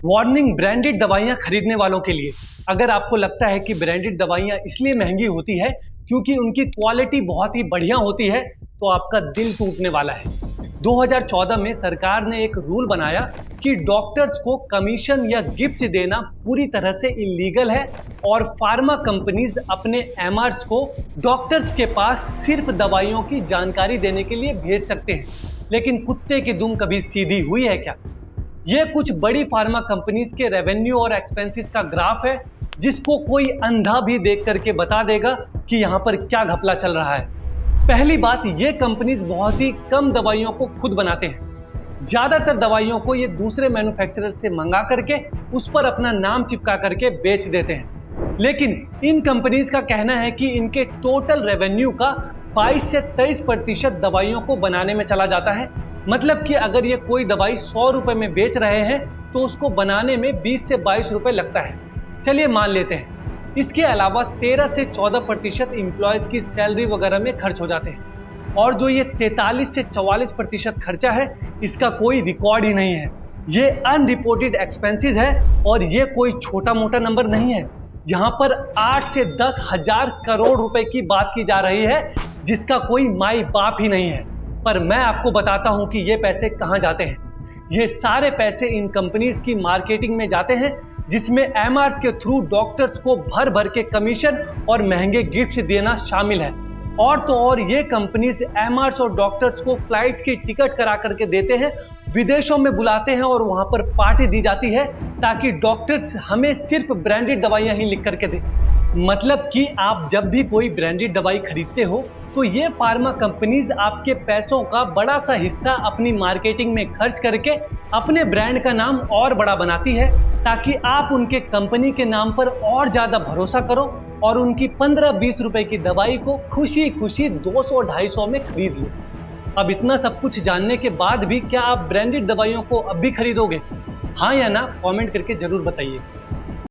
Warning branded दवाइयां खरीदने वालों के लिए। अगर आपको लगता है कि ब्रांडेड दवाइयां इसलिए महंगी होती है क्योंकि उनकी क्वालिटी बहुत ही बढ़िया होती है तो आपका दिल टूटने वाला है। 2014 में सरकार ने एक रूल बनाया कि डॉक्टर्स को कमीशन या गिफ्ट देना पूरी तरह से इलीगल है और फार्मा कंपनीज अपने एमआरएस को डॉक्टर्स के पास सिर्फ दवाइयों की जानकारी देने के लिए भेज सकते हैं। लेकिन कुत्ते की दुम कभी सीधी हुई है क्या? ये कुछ बड़ी फार्मा कंपनीज के रेवेन्यू और एक्सपेंसेस का ग्राफ है जिसको कोई अंधा भी देख करके बता देगा कि यहाँ पर क्या घपला चल रहा है। पहली बात, ये कंपनीज बहुत ही कम दवाइयों को खुद बनाते हैं। ज्यादातर दवाइयों को ये दूसरे मैन्युफैक्चरर से मंगा करके उस पर अपना नाम चिपका करके बेच देते हैं। लेकिन इन कंपनीज का कहना है कि इनके टोटल रेवेन्यू का 22 से 23% दवाइयों को बनाने में चला जाता है। मतलब कि अगर ये कोई दवाई 100 रुपए में बेच रहे हैं तो उसको बनाने में 20 से 22 रुपए लगता है। चलिए मान लेते हैं। इसके अलावा 13 से 14% एम्प्लॉयज की सैलरी वगैरह में खर्च हो जाते हैं और जो ये 43 से 44% खर्चा है इसका कोई रिकॉर्ड ही नहीं है। ये अनरिपोर्टेड एक्सपेंसेस है और ये कोई छोटा मोटा नंबर नहीं है। यहाँ पर 8 से 10 हजार करोड़ रुपए की बात की जा रही है जिसका कोई माई बाप ही नहीं है। पर मैं आपको बताता हूं कि ये पैसे कहां जाते हैं। ये सारे पैसे इन कंपनीज की मार्केटिंग में जाते हैं जिसमें एमआरएस के थ्रू डॉक्टर्स को भर भर के कमीशन और महंगे गिफ्ट्स देना शामिल है। और तो और ये कंपनीज एमआरएस और डॉक्टर्स को फ्लाइट्स की टिकट करा करके देते हैं, विदेशों में बुलाते हैं और वहां पर पार्टी दी जाती है ताकि डॉक्टर्स हमें सिर्फ ब्रांडेड दवाइयां ही लिख करके दें। मतलब कि आप जब भी कोई ब्रांडेड दवाई खरीदते हो तो ये फार्मा कंपनीज आपके पैसों का बड़ा सा हिस्सा अपनी मार्केटिंग में खर्च करके अपने ब्रांड का नाम और बड़ा बनाती है ताकि आप उनके कंपनी के नाम पर और ज़्यादा भरोसा करो और उनकी 15-20 रुपए की दवाई को खुशी खुशी 200-250 में खरीद लो। अब इतना सब कुछ जानने के बाद भी क्या आप ब्रांडेड दवाइयों को अब भी खरीदोगे? हाँ या ना कमेंट करके जरूर बताइए।